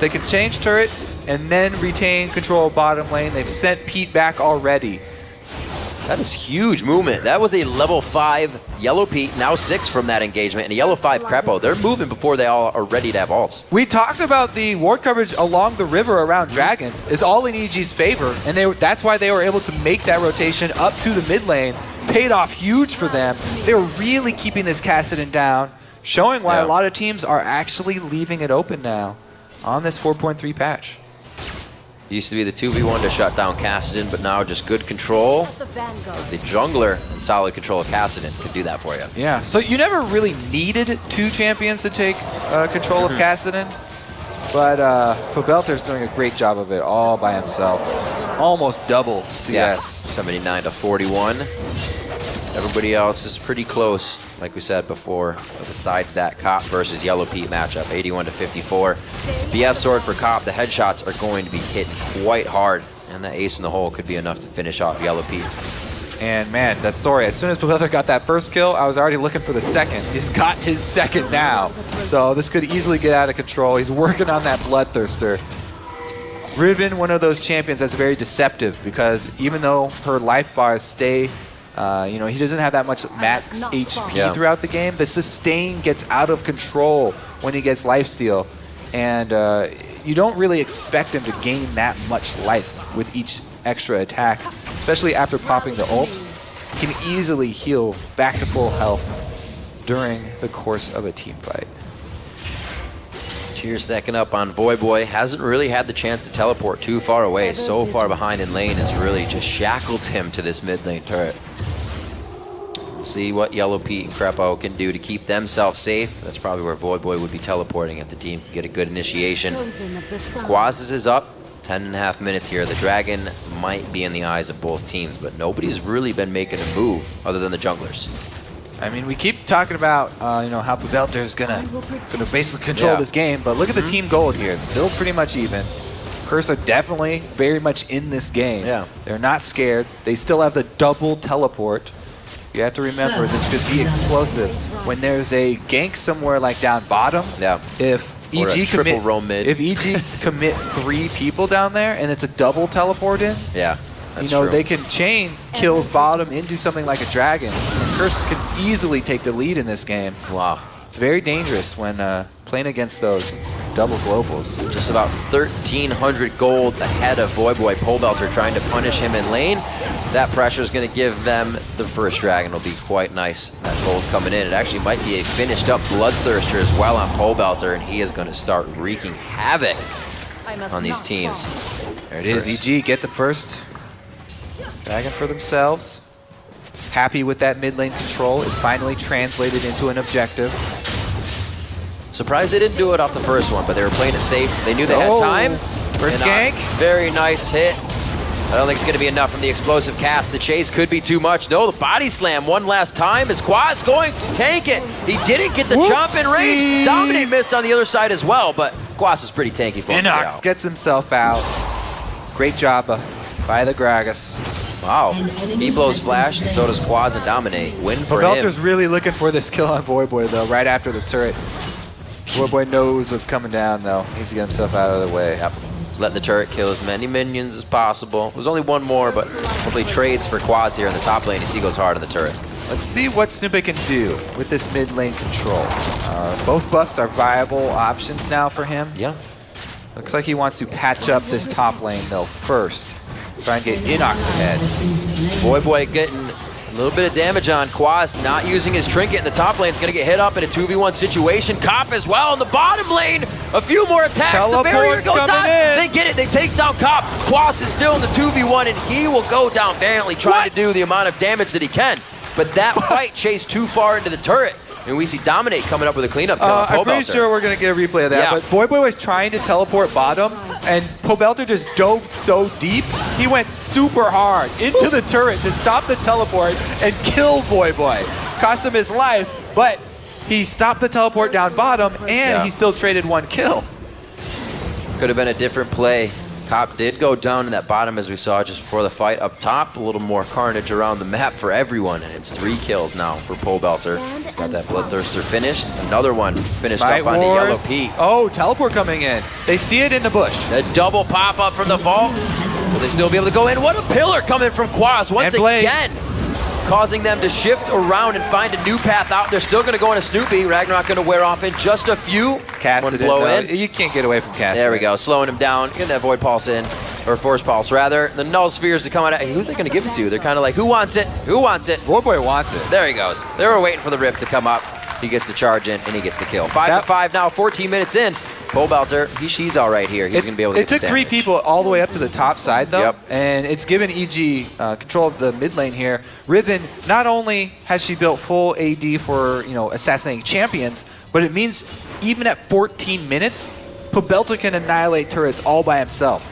They can change turret and then retain control of bottom lane. They've sent Pete back already. That is huge movement. That was a level 5 Yellow Pete, now 6 from that engagement, and a Yellow 5 Crepo. They're moving before they all are ready to have ults. We talked about the ward coverage along the river around Dragon is all in EG's favor, and that's why they were able to make that rotation up to the mid lane. Paid off huge for them. They were really keeping this Kassadin down, showing why a lot of teams are actually leaving it open now on this 4.3 patch. Used to be the 2v1 to shut down Kassadin, but now just good control of the jungler and solid control of Kassadin could do that for you. Yeah, so you never really needed 2 champions to take control of Kassadin, but Pobelter's doing a great job of it all by himself. Almost double CS. Yeah, 79 to 41. Everybody else is pretty close, like we said before. Besides that Cop versus Yellow Pete matchup, 81 to 54. BF sword for Cop, the headshots are going to be hit quite hard, and that ace in the hole could be enough to finish off Yellow Pete. And man, that story, as soon as Pobelter got that first kill, I was already looking for the second. He's got his second now. So this could easily get out of control. He's working on that Bloodthirster. Riven, one of those champions that's very deceptive, because even though her life bars stay, you know, he doesn't have that much max HP throughout the game. The sustain gets out of control when he gets lifesteal, and you don't really expect him to gain that much life with each extra attack, especially after popping the ult. He can easily heal back to full health during the course of a team fight. Cheers stacking up on Voyboy. Hasn't really had the chance to teleport too far away. So far behind in lane has really just shackled him to this mid lane turret. See what Yellow Pete and Crepo can do to keep themselves safe. That's probably where Voyboy would be teleporting if the team can get a good initiation. Quaz's is up. 10.5 minutes here. The Dragon might be in the eyes of both teams, but nobody's really been making a move other than the junglers. I mean, we keep talking about you know, how Pobelter is gonna basically control this game, but look at the team gold here. It's still pretty much even. Curse are definitely very much in this game. Yeah. They're not scared. They still have the double teleport. You have to remember, this could be explosive. When there's a gank somewhere like down bottom, if EG commit 3 people down there and it's a double teleport in, you know, they can chain kills bottom into something like a dragon. And Curse can easily take the lead in this game. Wow. It's very dangerous when playing against those double globals. Just about 1,300 gold ahead of Voyboy. Pobelter trying to punish him in lane. That pressure is going to give them the first dragon. It'll be quite nice. That gold coming in. It actually might be a finished up Bloodthirster as well on Pobelter, and he is going to start wreaking havoc on these teams. There it is. EG get the first dragon for themselves. Happy with that mid lane control. It finally translated into an objective. Surprised they didn't do it off the first one, but they were playing it safe. They knew they had time. First gank. Very nice hit. I don't think it's going to be enough from the explosive cast. The chase could be too much. No, the body slam one last time. Is Quaz going to tank it? He didn't get the jump in range. Dominate missed on the other side as well, but Quaz is pretty tanky for him. Inox gets himself out. Great job by the Gragas. Wow. He blows flash, and so does Quaz and Dominate. Win for him. Pobelter's really looking for this kill on Voyboy, though, right after the turret. Voyboy knows what's coming down, though. He needs to get himself out of the way. Yep. Letting the turret kill as many minions as possible. There's only one more, but hopefully trades for Quaz here in the top lane as he goes hard on the turret. Let's see what Snoopy can do with this mid lane control. Both buffs are viable options now for him. Yeah. Looks like he wants to patch up this top lane, though, first. Try and get Inox ahead. Voyboy getting a little bit of damage on Quaz, not using his trinket in the top lane. It's going to get hit up in a 2v1 situation. Cop as well in the bottom lane. A few more attacks. The barrier goes on. They get it. They take down Cop. Quaz is still in the 2v1, and he will go down valiantly trying to do the amount of damage that he can. But that fight chased too far into the turret. And we see Dominate coming up with a cleanup kill on Pobelter. I'm pretty sure we're going to get a replay of that. But Voyboy was trying to teleport bottom, and Pobelter just dove so deep, he went super hard into the turret to stop the teleport and kill Voyboy. Cost him his life, but he stopped the teleport down bottom, and he still traded 1 kill. Could have been a different play. Cop did go down in that bottom as we saw just before the fight. Up top, a little more carnage around the map for everyone, and it's 3 kills now for Pole Belter. He's got that Bloodthirster finished. Another one finished Smite up on the Wars. Yellow Pete. Oh, teleport coming in. They see it in the bush. A double pop up from the vault. Will they still be able to go in? What a pillar coming from Quas once again, causing them to shift around and find a new path out. They're still going to go into Snoopy. Ragnarok going to wear off in just a few. Cast One it blow in. You can't get away from cast. There we go, slowing him down, getting that Void Pulse in, or Force Pulse rather. The Null Spheres to come out. Who are they going to give it to? They're kind of like, who wants it? Who wants it? Void Boy wants it. There he goes. They were waiting for the Rift to come up. He gets the charge in, and he gets the kill. 5-5 now, 14 minutes in. Pole Belter, she's all right here. He's going to be able to get It took 3 people all the way up to the top side, though, Yep. and it's given EG control of the mid lane here. Riven, not only has she built full AD for assassinating champions, but it means even at 14 minutes, Pobelta can annihilate turrets all by himself.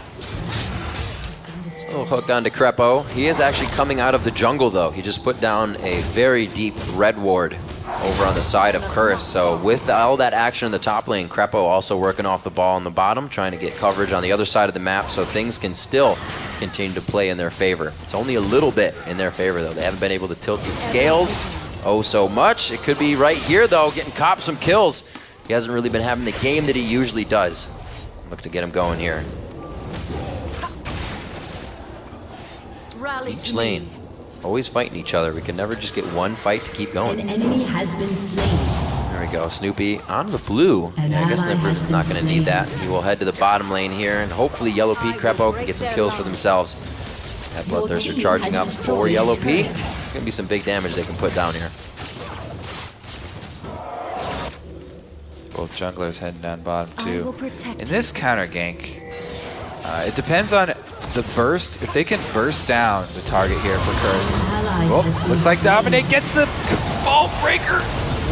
A little hook onto Crepo. He is actually coming out of the jungle, though. He just put down a very deep red ward over on the side of Curse. So with all that action in the top lane, Crepo also working off the ball on the bottom, trying to get coverage on the other side of the map, so things can still continue to play in their favor. It's only a little bit in their favor, though. They haven't been able to tilt the scales so much. It could be right here, though, getting Cop some kills. He hasn't really been having the game that he usually does. Look to get him going here. Each lane, always fighting each other. We can never just get one fight to keep going. An enemy has been slain. There we go, Snoopy on the blue. Yeah, I guess Nipper's not going to need that. He will head to the bottom lane here, and hopefully Yellow Pete, Crepo can get some kills for themselves. That Bloodthirster charging up for Yellow Pete. It's going to be some big damage they can put down here. Both junglers heading down bottom too. In this counter gank, it depends on the burst. If they can burst down the target here for Curse. Oh, looks like Dominate gets the ball breaker.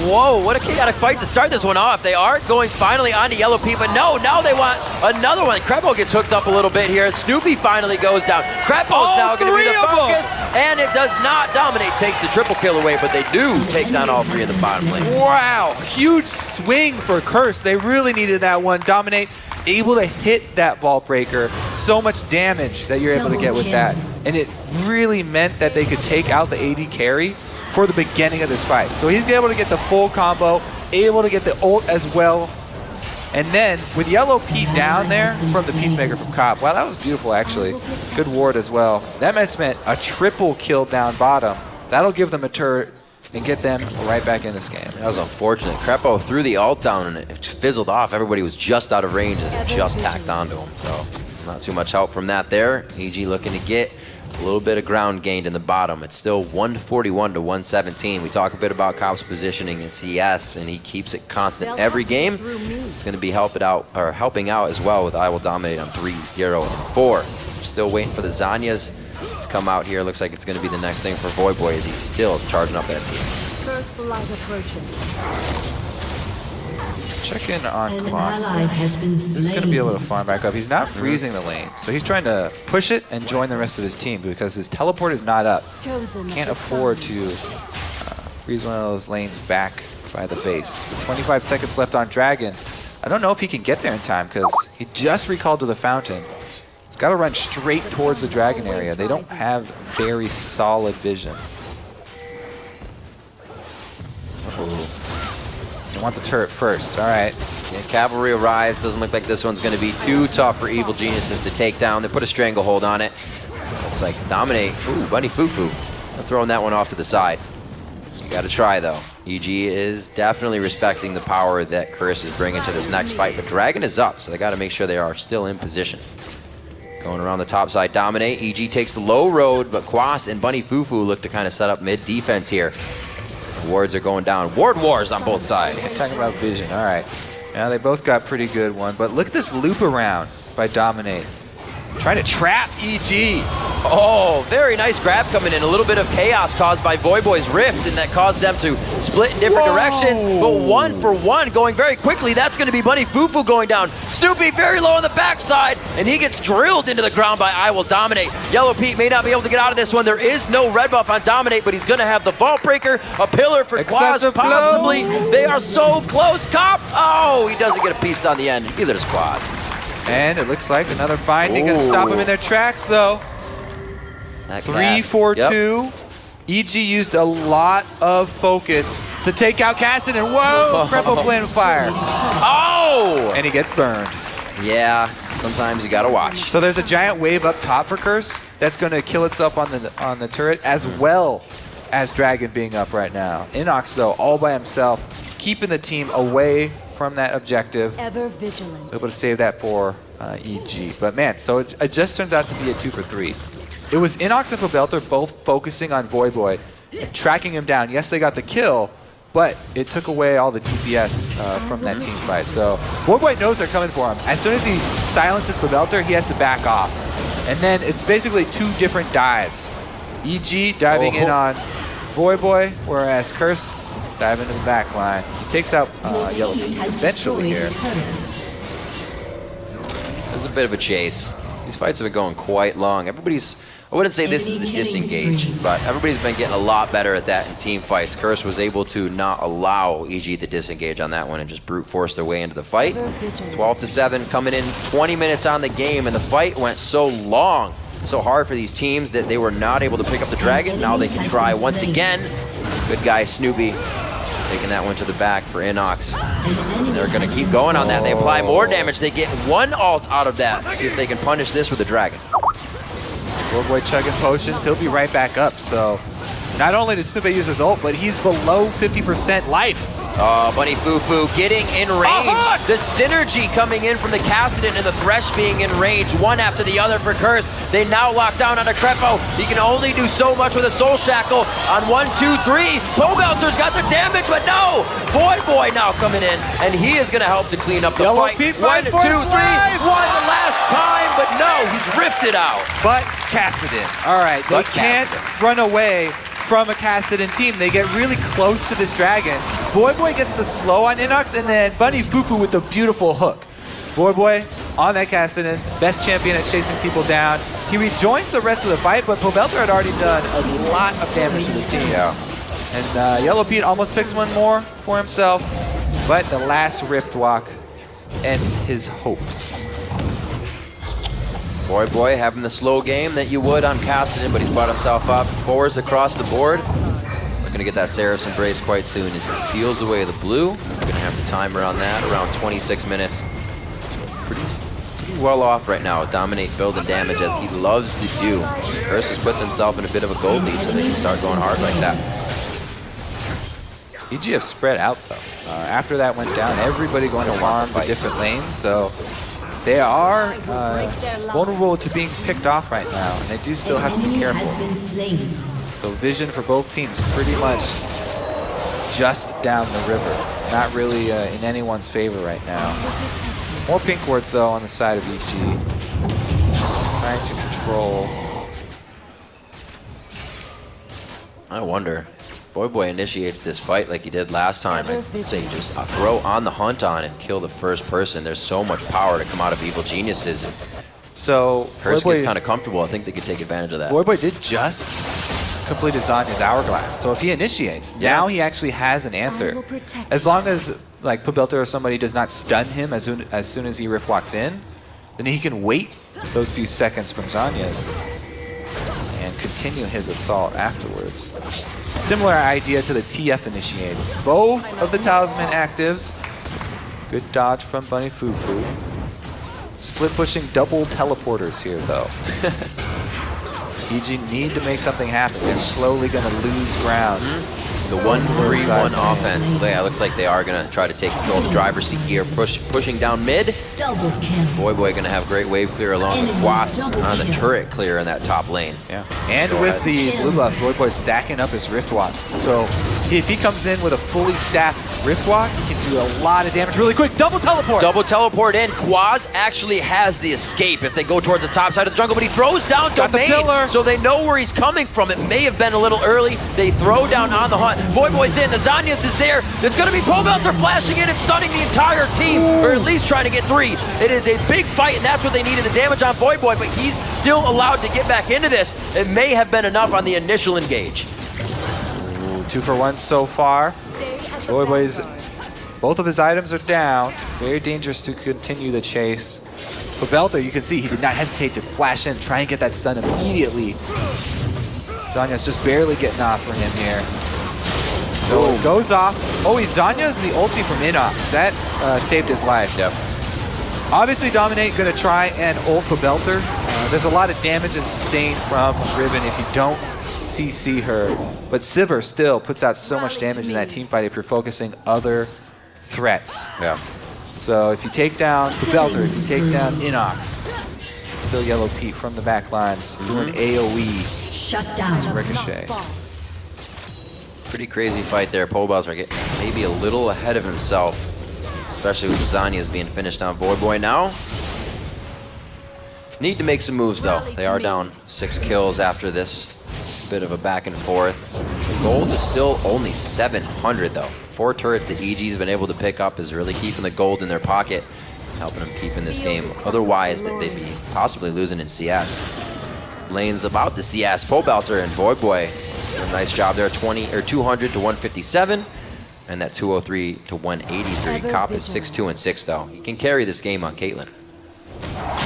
Whoa, what a chaotic fight to start this one off. They are going finally onto Yellow Pete, but no, now they want another one. Crepo gets hooked up a little bit here. Snoopy finally goes down. Crepo's now going to be the focus, and it does not. Dominate takes the triple kill away, but they do take down all 3 in the bottom lane. Wow, huge swing for Curse. They really needed that one. Dominate able to hit that vault breaker. So much damage that you're able to get with that. And it really meant that they could take out the AD carry for the beginning of this fight. So he's able to get the full combo, able to get the ult as well. And then with Yellow Pete down there from the Peacemaker from Cop. Wow, that was beautiful actually. Good ward as well. That meant a triple kill down bottom. That'll give them a turret and get them right back in this game. That was unfortunate. Crepo threw the ult down and it fizzled off. Everybody was just out of range as it just tacked onto him. So not too much help from that there. EG looking to get a little bit of ground gained in the bottom. It's still 141 to 117. We talk a bit about Cop's positioning in CS, and he keeps it constant every game. It's going to be helping out as well with I Will Dominate on 3, 0, and 4. We're still waiting for the Zanyas to come out here. Looks like it's going to be the next thing for Void Boy as he's still charging up that team. First light approaches. Check in on An Quas. ally has been This is going to be slain. able to farm back up. He's not freezing the lane, so he's trying to push it and join the rest of his team because his teleport is not up. Can't afford to freeze one of those lanes back by the base. With 25 seconds left on Dragon, I don't know if he can get there in time because he just recalled to the fountain. He's got to run straight towards the Dragon area. They don't have very solid vision. They want the turret first. All right. Yeah, Cavalry arrives. Doesn't look like this one's going to be too tough for Evil Geniuses to take down. They put a stranglehold on it. Looks like Dominate. Ooh, Bunny Fufu. I'm throwing that one off to the side. You got to try, though. EG is definitely respecting the power that Curse is bringing to this next fight, but Dragon is up, so they got to make sure they are still in position. Going around the top side, Dominate. EG takes the low road, but Quas and Bunny Fufu look to kind of set up mid-defense here. The wards are going down. Ward wars on both sides. Talking about vision. All right. Now they both got pretty good one, but look at this loop around by Dominate. Trying to trap EG. Oh, very nice grab coming in. A little bit of chaos caused by Void Boy's Rift, and that caused them to split in different directions. But 1 for 1 going very quickly. That's going to be Bunny Fufu going down. Snoopy very low on the backside, and he gets drilled into the ground by I Will Dominate. Yellow Pete may not be able to get out of this one. There is no red buff on Dominate, but he's going to have the Vault Breaker, a pillar for Quas, Excessive possibly. blow. They are so close. Cop! Oh, he doesn't get a piece on the end. Neither does Quas. And it looks like another binding gonna stop him in their tracks, though. 3-4-2. EG used a lot of focus to take out Cassid, and whoa, Crepo Flame Fire. Oh! And he gets burned. Yeah, sometimes you gotta watch. So there's a giant wave up top for Curse that's going to kill itself on the turret, as well as Dragon being up right now. Inox, though, all by himself, keeping the team away from that objective. Ever vigilant. Able to save that for EG. But man, so it just turns out to be a 2 for 3. It was Inox and Pobelter both focusing on Voyboy and tracking him down. Yes, they got the kill, but it took away all the DPS from that team fight. So Voyboy knows they're coming for him. As soon as he silences Pobelter, he has to back off. And then it's basically 2 different dives. EG diving in on Voyboy, whereas Curse diving into the back line. He takes out Yellow eventually here. There's a bit of a chase. These fights have been going quite long. I wouldn't say this is a disengage, but everybody's been getting a lot better at that in team fights. Curse was able to not allow EG to disengage on that one and just brute force their way into the fight. 12-7 coming in, 20 minutes on the game, and the fight went so long, so hard for these teams that they were not able to pick up the Dragon. Now they can try once again. Good guy, Snoopy, taking that one to the back for Inox. And they're going to keep going on that. They apply more damage. They get 1 ult out of that. See if they can punish this with the Dragon. Voyboy chugging potions, he'll be right back up. So not only did Sube use his ult, but he's below 50% life. Oh, Bunny Fufu getting in range. The synergy coming in from the Cassidon and the Thresh being in range, one after the other for Curse. They now lock down onto Crepo. He can only do so much with a Soul Shackle on 1, 2, 3. Pobelter's got the damage, but no! Voyboy now coming in, and he is going to help to clean up the Yellow fight. Pete 1, 2, 3. life. One last time, but no, he's rifted out. But Cassidon. All right, they can't run away from a Cassidon team. They get really close to this Dragon. Voyboy gets the slow on Inox, and then Bunny Fufu with the beautiful hook. Voyboy on that Cassidon, best champion at chasing people down. He rejoins the rest of the fight, but Pobelter had already done a lot of damage to the team. Yeah. And Yellow Pete almost picks one more for himself, but the last Rift Walk ends his hopes. Voyboy having the slow game that you would on Cassidon, but he's brought himself up. Fours across the board. We're going to get that Seraph's Embrace quite soon as he steals away the blue. We're going to have the timer on that, around 26 minutes. Pretty well off right now. Dominate build and damage as he loves to do. Curse has put himself in a bit of a gold lead so they can start going hard like that. EGF spread out though. After that went down, everybody going to farm the different lanes, so they are vulnerable to being picked off right now, and they do still have to be careful. So vision for both teams pretty much just down the river. Not really in anyone's favor right now. More pink wards though on the side of EG. Trying to control. I wonder. Voyboy initiates this fight like he did last time. I'd say just throw on the hunt on and kill the first person. There's so much power to come out of Evil Geniuses. So Curse gets kind of comfortable. I think they could take advantage of that. Voyboy did just complete Zanya's Hourglass. So if he initiates, now he actually has an answer. As long as like Pobelter or somebody does not stun him as soon as he Rift walks in, then he can wait those few seconds from Zanya's and continue his assault afterwards. Similar idea to the TF initiates. Both of the Talisman actives. Good dodge from Bunny Fufu. Split pushing double teleporters here though. EG need to make something happen. They're slowly going to lose ground. The 1-3-1 offense. Yeah, it looks like they are going to try to take control of the driver's seat here. Pushing down mid. Double kill. Voyboy going to have great wave clear along with Quas on the turret clear in that top lane. Yeah. And with the blue buff, Voyboy stacking up his Rift Walk. So if he comes in with a fully staffed Rift Walk, he can do a lot of damage really quick. Double teleport! Double teleport in. Quas actually has the escape if they go towards the top side of the jungle, but he throws down Domain, so they know where he's coming from. It may have been a little early. They throw down on the hunt. Voyboy's in. The Zanya's is there. It's going to be Pobelter flashing in and stunning the entire team, or at least trying to get 3. It is a big fight, and that's what they needed, the damage on Voyboy, but he's still allowed to get back into this. It may have been enough on the initial engage. Ooh, 2 for 1 so far. Voyboy's, both of his items are down. Very dangerous to continue the chase. Pavelta, you can see he did not hesitate to flash in, try and get that stun immediately. Zanya's just barely getting off for him here. So it goes off. Oh, Zanya's the ulti from Inox. That saved his life. Yep. Obviously, Dominate going to try and ult Pavelta. There's a lot of damage and sustain from Riven if you don't CC her. But Sivir still puts out so much damage in that team fight if you're focusing other threats. Yeah. So if you take down Pavelta, if you take down Inox, still Yellow Pete from the back lines doing AoE. Shut down. Ricochet. Pretty crazy fight there. Pobelter getting maybe a little ahead of himself, especially with Zanya's being finished on Void Boy now. Need to make some moves though. They are down 6 kills after this bit of a back and forth. The gold is still only 700 though. 4 turrets that EG's been able to pick up is really keeping the gold in their pocket, helping them keep in this game. Otherwise, that they'd be possibly losing in CS. Lane's about the CS. Pobelter and Void Boy did a nice job there. 200 to 157, and that 203 to 183. Cop is 6-2 and 6 though. He can carry this game on Caitlyn.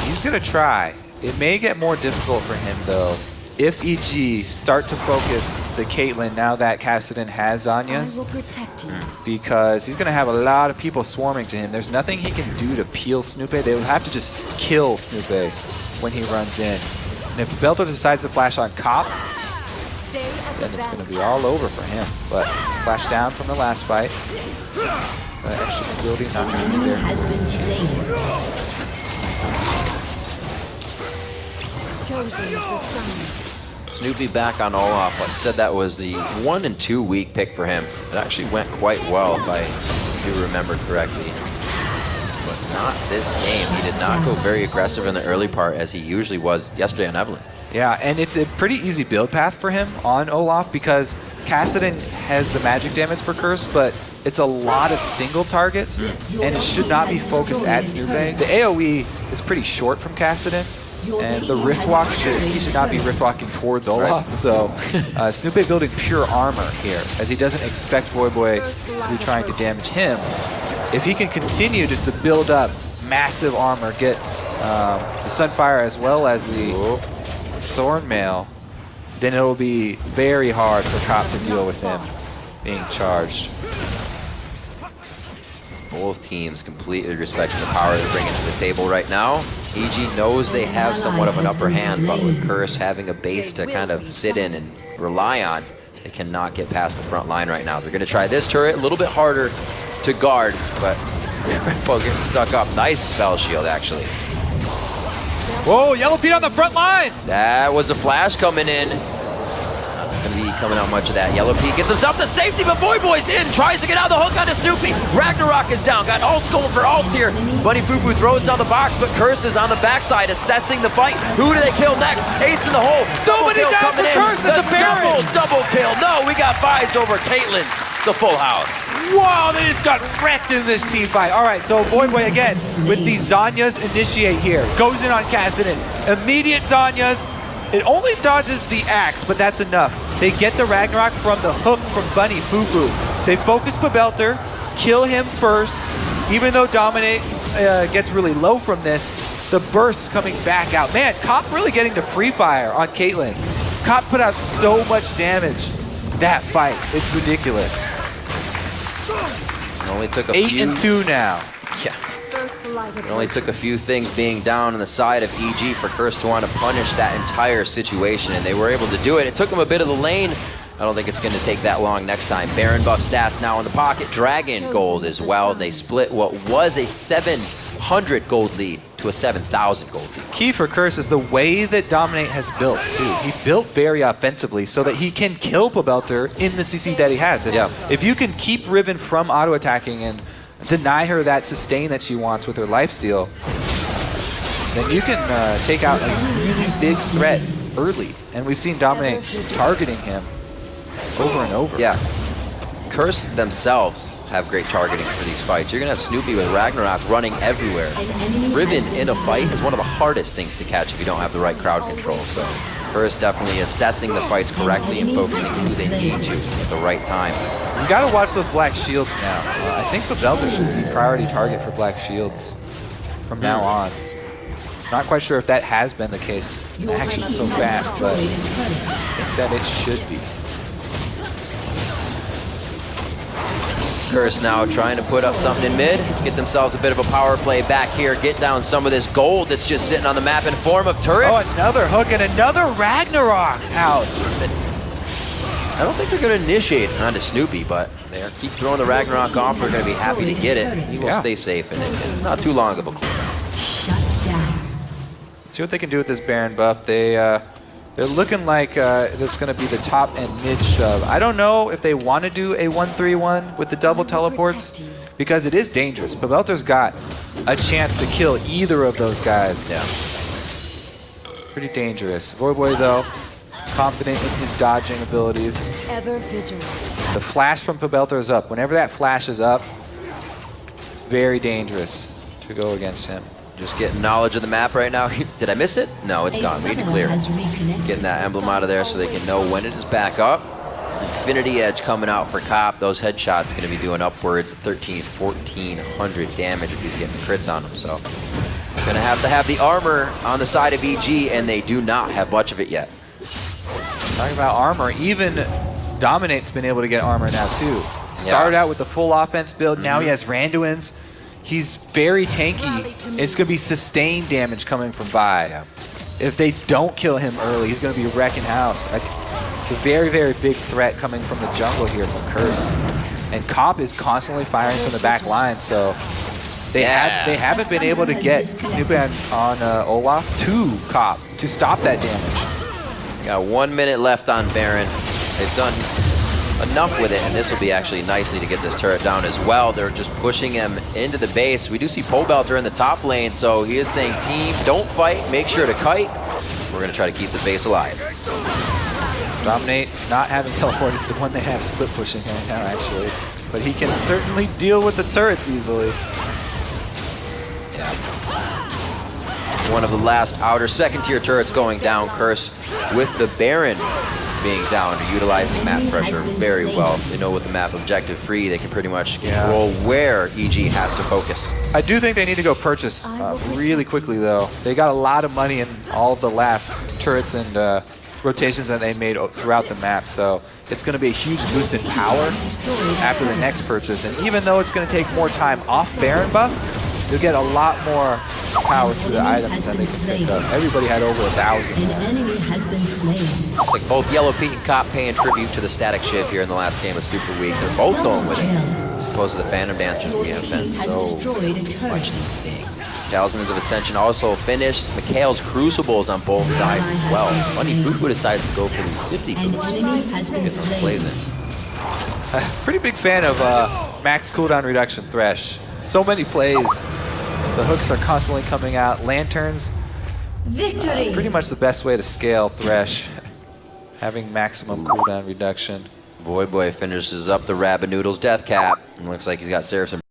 He's going to try. It may get more difficult for him though if EG start to focus the Caitlyn now that Kassadin has Zanya's, I will protect you. because he's going to have a lot of people swarming to him. There's nothing he can do to peel Snoopy. They will have to just kill Snoopy when he runs in. And if Belter decides to flash on Cop, then it's going to be all over for him. But flash down from the last fight. Extra mobility not going to be there. Has been slain. Chosen is the sun. Snoopy back on Olaf. Like I said, that was the 1 and 2 week pick for him. It actually went quite well, if I do remember correctly. But not this game. He did not go very aggressive in the early part as he usually was yesterday on Evelyn. Yeah, and it's a pretty easy build path for him on Olaf because Kassadin has the magic damage for Curse, but it's a lot of single targets, and it should not be focused at Snoopy. The AoE is pretty short from Kassadin, and the Rift Walk, he should not be Rift Walking towards Olaf. Right. So Snoopy building pure armor here, as he doesn't expect Void Boy to be trying to damage him. If he can continue just to build up massive armor, get the Sunfire as well as the Thornmail, then it will be very hard for Cop to deal with him being charged. Both teams completely respecting the power they're bringing to the table right now. EG knows they have somewhat of an upper hand, but with Curse having a base to kind of sit in and rely on, they cannot get past the front line right now. They're going to try this turret, a little bit harder to guard, but Red Bull getting stuck up. Nice spell shield, actually. Whoa, Yellow Pete on the front line! That was a flash coming in. Not going to be coming out much of that. Yellow Pete gets himself the safety, but Void Boy's in. Tries to get out the hook onto Snoopy. Ragnarok is down. Got ults going for ults here. Bunny Fufu throws down the box, but Curse is on the backside assessing the fight. Who do they kill next? Ace in the hole. Somebody down for Curse. That's a Baron. Double kill. No, we got buys over Caitlyn's. It's a full house. Wow, they just got wrecked in this team fight. All right, so Void Boy again with the Zanya's initiate here. Goes in on Kassadin. Immediate Zanya's. It only dodges the axe, but that's enough. They get the Ragnarok from the hook from Bunny Fufu. They focus Pavelter, kill him first. Even though Dominate gets really low from this, the burst coming back out. Man, Cop really getting to free fire on Caitlyn. Cop put out so much damage that fight. It's ridiculous. It only took a 8 few. and 2 now. Yeah. It only took a few things being down on the side of EG for Curse to want to punish that entire situation, and they were able to do it. It took them a bit of the lane. I don't think it's going to take that long next time. Baron buff stats now in the pocket. Dragon gold as well. They split what was a 700 gold lead to a 7,000 gold lead. Key for Curse is the way that Dominate has built, too. He built very offensively so that he can kill Pavelter in the CC that he has. And if you can keep Riven from auto-attacking and deny her that sustain that she wants with her lifesteal, then you can take out a really big threat early. And we've seen Dominate targeting him over and over. Yeah. Curse themselves have great targeting for these fights. You're going to have Snoopy with Ragnarok running everywhere. Riven in a fight is one of the hardest things to catch if you don't have the right crowd control. So Curse definitely assessing the fights correctly and focusing who they need to at the right time. You got to watch those black shields now. I think Pavelter should be priority target for black shields from now on. Not quite sure if that has been the case. Your Action team so has fast, but I destroyed a turret. think that it should be. Curse now trying to put up something in mid, get themselves a bit of a power play back here, get down some of this gold that's just sitting on the map in form of turrets. Oh, another hook and another Ragnarok out. I don't think they're going to initiate onto Snoopy, but they keep throwing the Ragnarok off. They're going to be happy to get it. He will stay safe in it. It's not too long of a cooldown. Shut down. See what they can do with this Baron buff. They're looking like this is going to be the top and mid shove. I don't know if they want to do a 1-3-1 with the double teleports because it is dangerous. Pabelter's got a chance to kill either of those guys. Yeah. Pretty dangerous. Voyboy, though, confident in his dodging abilities. Ever vigilant. The flash from Pabelter is up. Whenever that flash is up, it's very dangerous to go against him. Just getting knowledge of the map right now. Did I miss it? No, it's gone. We need to clear. Getting that emblem out of there so they can know when it is back up. Infinity Edge coming out for Cop. Those headshots going to be doing upwards of 1,400 damage if he's getting crits on them. So going to have the armor on the side of EG, and they do not have much of it yet. Talking about armor, even Dominate's been able to get armor now too. Started out with the full offense build, now he has Randuin's. He's very tanky. It's going to be sustained damage coming from Vi. Yeah. If they don't kill him early, he's going to be wrecking house. It's a very, very big threat coming from the jungle here from Curse. And Cop is constantly firing from the back line, so they haven't been able to get Snoopy on Olaf to Cop to stop that damage. Got 1 minute left on Baron. They've done enough with it, and this will be actually nicely to get this turret down as well. They're just pushing him into the base. We do see Pobelter in the top lane, so he is saying, team, don't fight, make sure to kite. We're going to try to keep the base alive. Dominate, not having teleport, is the one they have split pushing right now, actually. But he can certainly deal with the turrets easily. Yeah. One of the last outer second-tier turrets going down. Curse with the Baron being down, utilizing map pressure very well. They know with the map objective free, they can pretty much control where EG has to focus. I do think they need to go purchase really quickly, though. They got a lot of money in all of the last turrets and rotations that they made throughout the map, so it's going to be a huge boost in power after the next purchase. And even though it's going to take more time off Baron buff, you'll get a lot more power through the items than they can pick up. Everybody had over 1,000. An enemy has been slain. Looks like both Yellow Pete and Cop paying tribute to the static shiv here in the last game of Super Week. They're both going with it. As opposed to the Phantom Dancers we have been so much seeing. Talismans of Ascension also finished. Mikhail's Crucibles on both sides as well. Funny, Fufu decides to go for these Sifty An boots. enemy has been Getting those plays slain. in. Pretty big fan of max cooldown reduction Thresh. So many plays. The hooks are constantly coming out. Lanterns, Victory. pretty much the best way to scale Thresh. Having maximum cooldown reduction. Boy finishes up the Rabbit Noodles Death Cap. And looks like he's got Seraphim